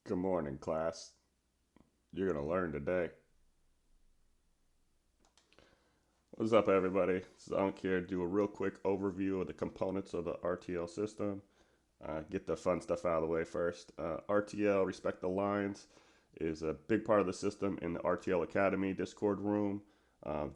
Good morning, class. You're going to learn today. What's up, everybody? Zonk here. Do a real quick overview of the components of the RTL system. Get the fun stuff out of the way first. RTL, Respect the Lines, is a big part of the system in the RTL Academy Discord room.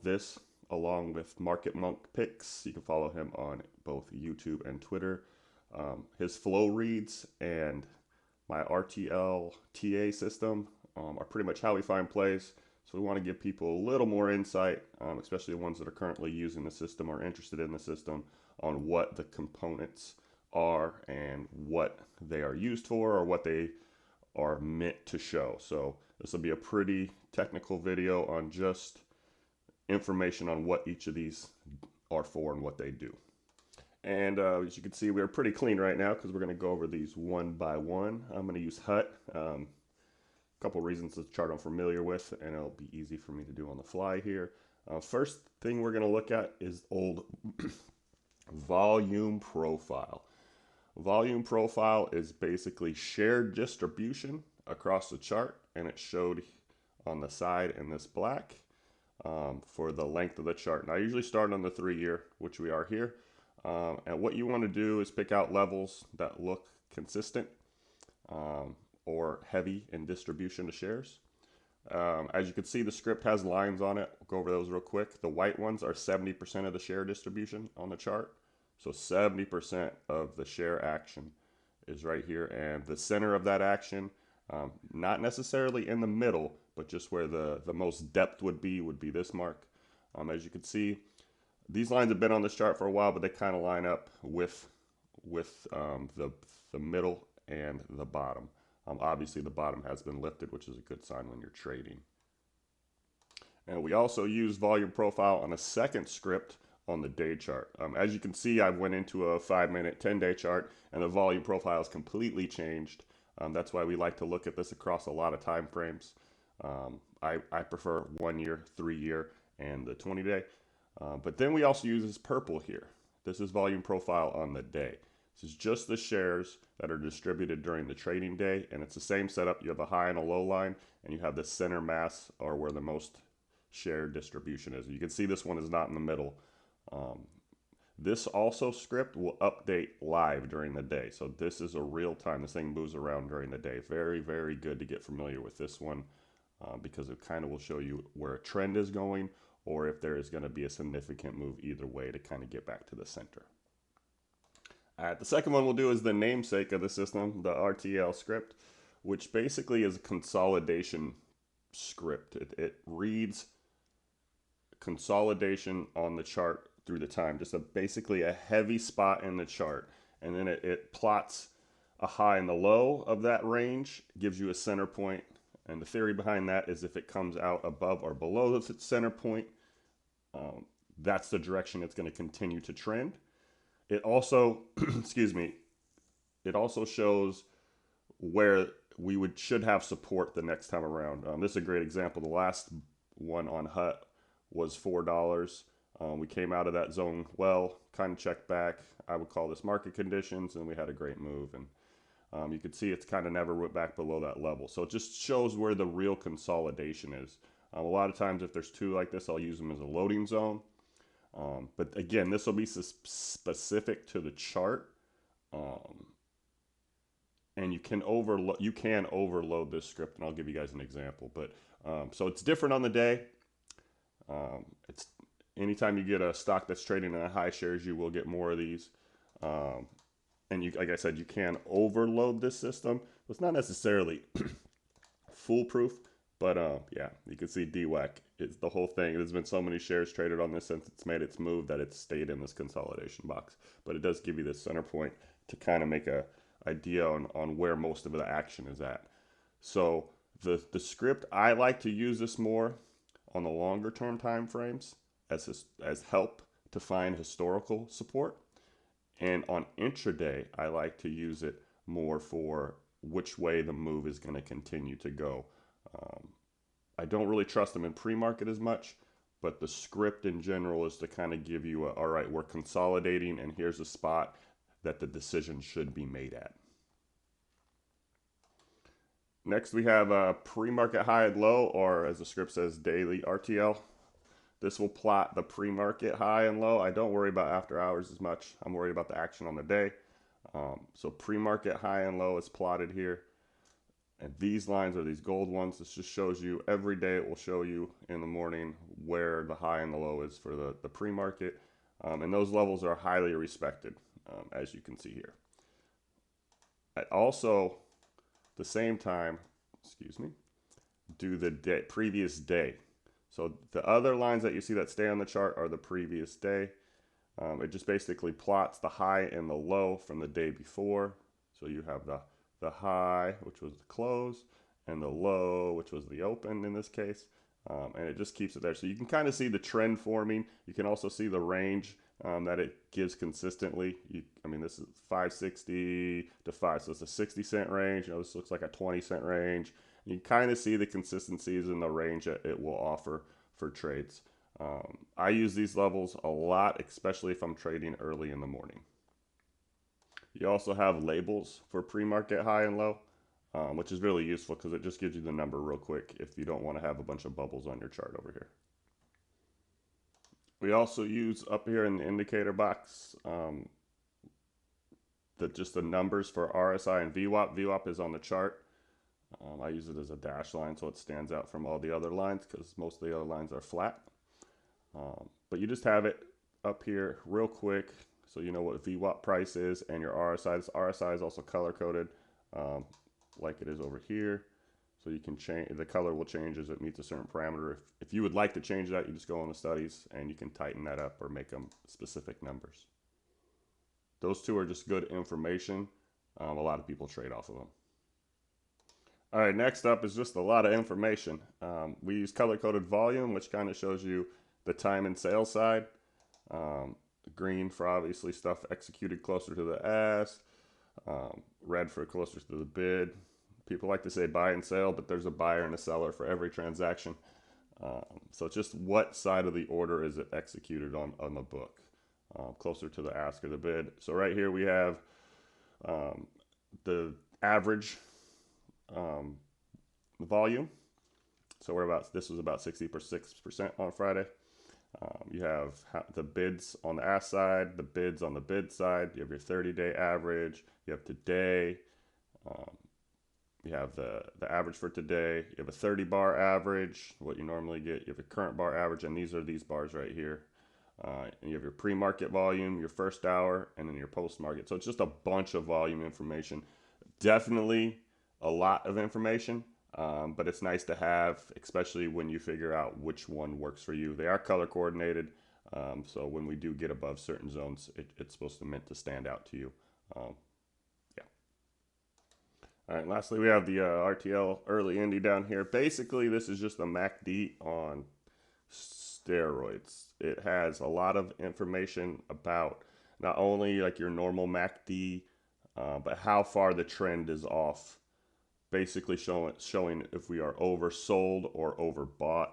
This, along with Market Monk Picks, you can follow him on both YouTube and Twitter. His flow reads and my RTL TA system are pretty much how we find plays. So we want to give people a little more insight, especially the ones that are currently using the system or interested in the system, on what the components are and what they are used for or what they are meant to show. So this will be a pretty technical video on just information on what each of these are for and what they do. And as you can see, we're pretty clean right now because we're going to go over these one by one. I'm going to use HUT. A couple reasons the chart I'm familiar with, and it'll be easy for me to do on the fly here. First thing we're going to look at is old volume profile. Volume profile is basically shared distribution across the chart, and it showed on the side in this black for the length of the chart. Now I usually start on the 3-year, which we are here. And what you want to do is pick out levels that look consistent or heavy in distribution to shares. As you can see, the script has lines on it. We'll go over those real quick. The white ones are 70% of the share distribution on the chart. So 70% of the share action is right here. And the center of that action, not necessarily in the middle, but just where the most depth would be this mark. As you can see, these lines have been on this chart for a while, but they kind of line up with the middle and the bottom. Obviously, the bottom has been lifted, which is a good sign when you're trading. And we also use volume profile on a second script on the day chart. As you can see, I went into a 5-minute, 10-day chart, and the volume profile is completely changed. That's why we like to look at this across a lot of time frames. I prefer 1 year, 3-year, and the 20-day. But then we also use this purple here. This is volume profile on the day. This is just the shares that are distributed during the trading day, and it's the same setup. You have a high and a low line, and you have the center mass, or where the most share distribution is. You can see this one is not in the middle. This also script will update live during the day. So this is a real time. This thing moves around during the day. Very, very good to get familiar with this one because it kind of will show you where a trend is going or if there is going to be a significant move either way to kind of get back to the center. All right, the second one we'll do is the namesake of the system, the RTL script, which basically is a consolidation script. It reads consolidation on the chart through the time, just basically a heavy spot in the chart. And then it plots a high and the low of that range, gives you a center point. And the theory behind that is if it comes out above or below the center point, that's the direction it's going to continue to trend. It also, excuse me, it also shows where we should have support the next time around. This is a great example. The last one on HUT was $4. We came out of that zone well, kind of checked back. I would call this market conditions, and we had a great move. And you can see it's kind of never went back below that level. So it just shows where the real consolidation is. A lot of times if there's two like this, I'll use them as a loading zone. But again, this will be specific to the chart. And you can overload this script, and I'll give you guys an example. But so it's different on the day. It's anytime you get a stock that's trading in high shares, you will get more of these. And you, like I said, you can overload this system. It's not necessarily foolproof, but yeah, you can see DWAC. It's the whole thing. There's been so many shares traded on this since it's made its move that it's stayed in this consolidation box. But it does give you this center point to kind of make a idea on where most of the action is at. So the script, I like to use this more on the longer term time frames as help to find historical support. And on intraday, I like to use it more for which way the move is going to continue to go. I don't really trust them in pre-market as much, but the script in general is to kind of give you all right, we're consolidating and here's a spot that the decision should be made at. Next, we have a pre-market high and low, or as the script says, daily RTL. This will plot the pre-market high and low. I don't worry about after hours as much. I'm worried about the action on the day. So pre-market high and low is plotted here. And these lines are these gold ones. This just shows you every day. It will show you in the morning where the high and the low is for the pre-market. And those levels are highly respected, as you can see here. At also the same time, excuse me, do the previous day. So the other lines that you see that stay on the chart are the previous day. It just basically plots the high and the low from the day before. So you have the high, which was the close, and the low, which was the open in this case. And it just keeps it there. So you can kind of see the trend forming. You can also see the range that it gives consistently. I mean, this is 560 to 5, so it's a 60-cent range. You know, this looks like a 20-cent range. You kind of see the consistencies in the range that it will offer for trades. I use these levels a lot, especially if I'm trading early in the morning. You also have labels for pre-market high and low, which is really useful because it just gives you the number real quick if you don't want to have a bunch of bubbles on your chart over here. We also use up here in the indicator box just the numbers for RSI and VWAP. VWAP is on the chart. I use it as a dash line so it stands out from all the other lines because most of the other lines are flat. But you just have it up here real quick so you know what VWAP price is and your RSI. This RSI is also color coded like it is over here. So you can change, the color will change as it meets a certain parameter. If you would like to change that, you just go on the studies and you can tighten that up or make them specific numbers. Those two are just good information. A lot of people trade off of them. All right, next up is just a lot of information. We use color-coded volume, which kind of shows you the time and sale side. Green for obviously stuff executed closer to the ask. Red for closer to the bid. People like to say buy and sell, but there's a buyer and a seller for every transaction. So it's just what side of the order is it executed on the book, closer to the ask or the bid. So right here we have the average volume. So this was about 66% on Friday. You have the bids on the ask side, the bids on the bid side. You have your 30-day average. You have today. You have the average for today. You have a 30-bar average, what you normally get. You have a current bar average, and these are these bars right here. And you have your pre-market volume, your first hour, and then your post-market. So it's just a bunch of volume information. Definitely a lot of information, but it's nice to have, especially when you figure out which one works for you. They are color coordinated, so when we do get above certain zones, it's supposed to meant to stand out to you. Yeah. All right, lastly, we have the RTL early Indy down here. Basically, this is just a MACD on steroids. It has a lot of information about not only like your normal MACD, but how far the trend is off. Basically showing if we are oversold or overbought.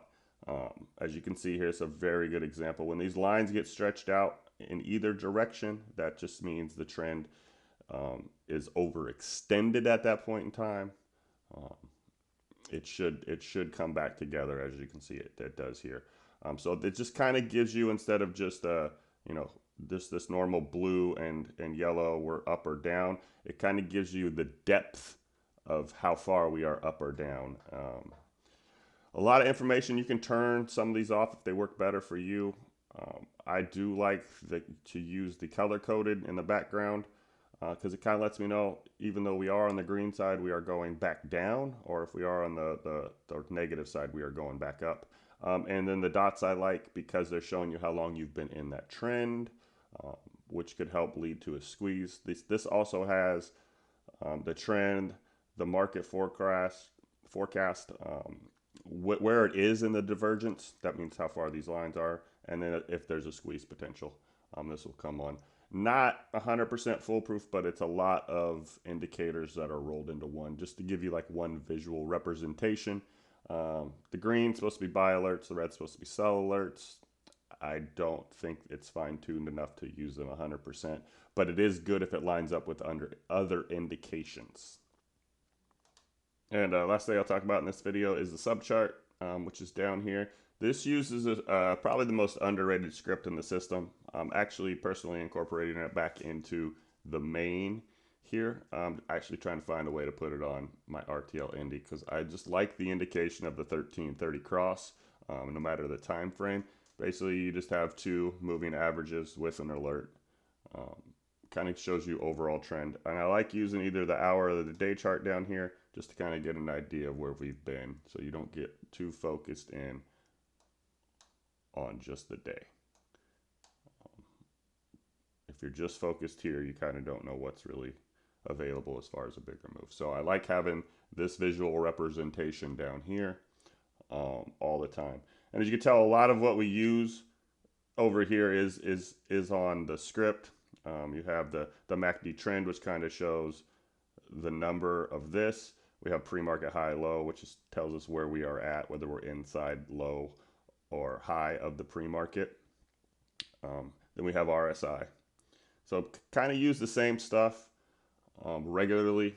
As you can see here, it's a very good example. When these lines get stretched out in either direction, that just means the trend is overextended at that point in time. It should come back together, as you can see it does here. So it just kind of gives you, instead of just this normal blue and yellow, we're up or down, it kind of gives you the depth of how far we are up or down. A lot of information. You can turn some of these off if they work better for you. I do like to use the color coded in the background because it kind of lets me know, even though we are on the green side, we are going back down, or if we are on the negative side, we are going back up. And then the dots I like because they're showing you how long you've been in that trend, which could help lead to a squeeze. This also has the trend, the market forecast, where it is in the divergence. That means how far these lines are, and then if there's a squeeze potential, this will come on. Not 100% foolproof, but it's a lot of indicators that are rolled into one, just to give you like one visual representation. The green's supposed to be buy alerts, the red's supposed to be sell alerts. I don't think it's fine-tuned enough to use them 100%, but it is good if it lines up with other indications. And last thing I'll talk about in this video is the subchart, which is down here. This uses probably the most underrated script in the system. I'm actually personally incorporating it back into the main here. I'm actually trying to find a way to put it on my RTL Indy because I just like the indication of the 1330 cross, no matter the time frame. Basically, you just have two moving averages with an alert. Um, Kind of shows you overall trend. And I like using either the hour or the day chart down here just to kind of get an idea of where we've been so you don't get too focused in on just the day. If you're just focused here, you kind of don't know what's really available as far as a bigger move. So I like having this visual representation down here all the time. And as you can tell, a lot of what we use over here is on the script. You have the MACD trend, which kind of shows the number of this. We have pre-market high low, which tells us where we are at, whether we're inside low or high of the pre-market. Then we have RSI. So kind of use the same stuff regularly.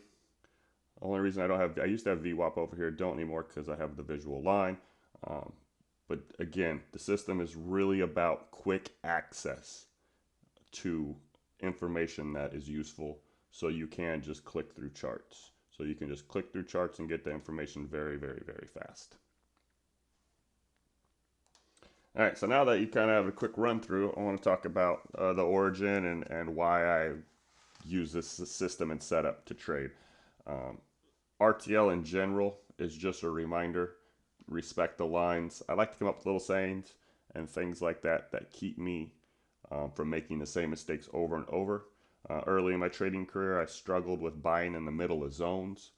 Only reason I used to have VWAP over here, don't anymore because I have the visual line. But again, the system is really about quick access to information that is useful, so you can just click through charts. So you can just click through charts and get the information very, very, very fast. All right, so now that you kind of have a quick run through, I want to talk about the origin and why I use this system and setup to trade. RTL in general is just a reminder, respect the lines. I like to come up with little sayings and things like that that keep me from making the same mistakes over and over. Early in my trading career, I struggled with buying in the middle of zones.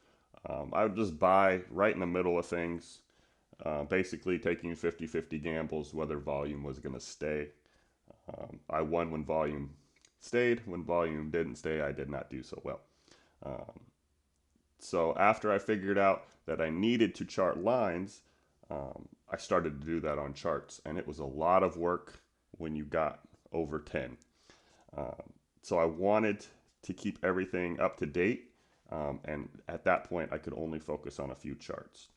I would just buy right in the middle of things, basically taking 50-50 gambles whether volume was going to stay. I won when volume stayed. When volume didn't stay, I did not do so well. So after I figured out that I needed to chart lines, I started to do that on charts, and it was a lot of work when you got over 10. So I wanted to keep everything up to date, and at that point I could only focus on a few charts.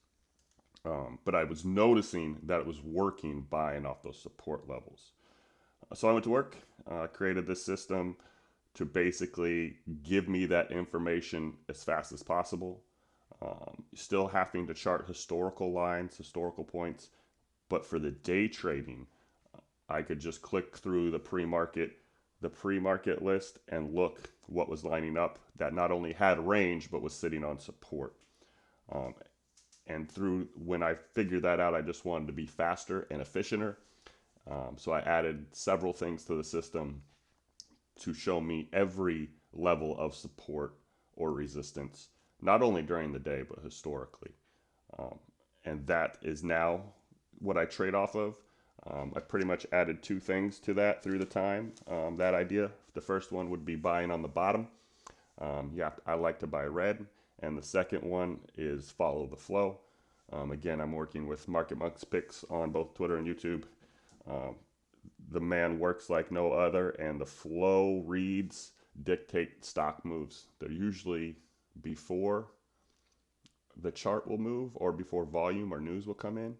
But I was noticing that it was working buying off those support levels. So I went to work, created this system to basically give me that information as fast as possible. Still having to chart historical lines, historical points, but for the day trading, I could just click through the pre-market list and look what was lining up that not only had range but was sitting on support. And through when I figured that out, I just wanted to be faster and efficienter. So I added several things to the system to show me every level of support or resistance, not only during the day but historically. And that is now what I trade off of. I pretty much added two things to that through the time, that idea. The first one would be buying on the bottom. I like to buy red. And the second one is follow the flow. Again, I'm working with Market Monks picks on both Twitter and YouTube. The man works like no other, and the flow reads dictate stock moves. They're usually before the chart will move or before volume or news will come in.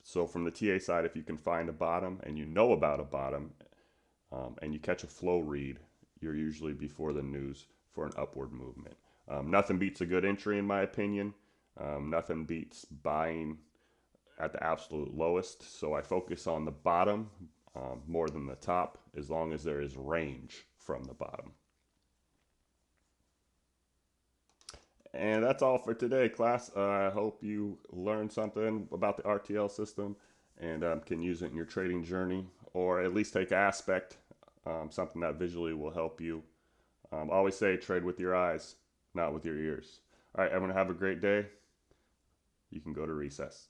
So from the TA side, if you can find a bottom and you know about a bottom and you catch a flow read, you're usually before the news for an upward movement. Nothing beats a good entry in my opinion. Nothing beats buying at the absolute lowest. So I focus on the bottom more than the top as long as there is range from the bottom. And that's all for today, class. I hope you learned something about the RTL system and can use it in your trading journey, or at least take aspect, something that visually will help you. Always say trade with your eyes, not with your ears. All right, everyone have a great day. You can go to recess.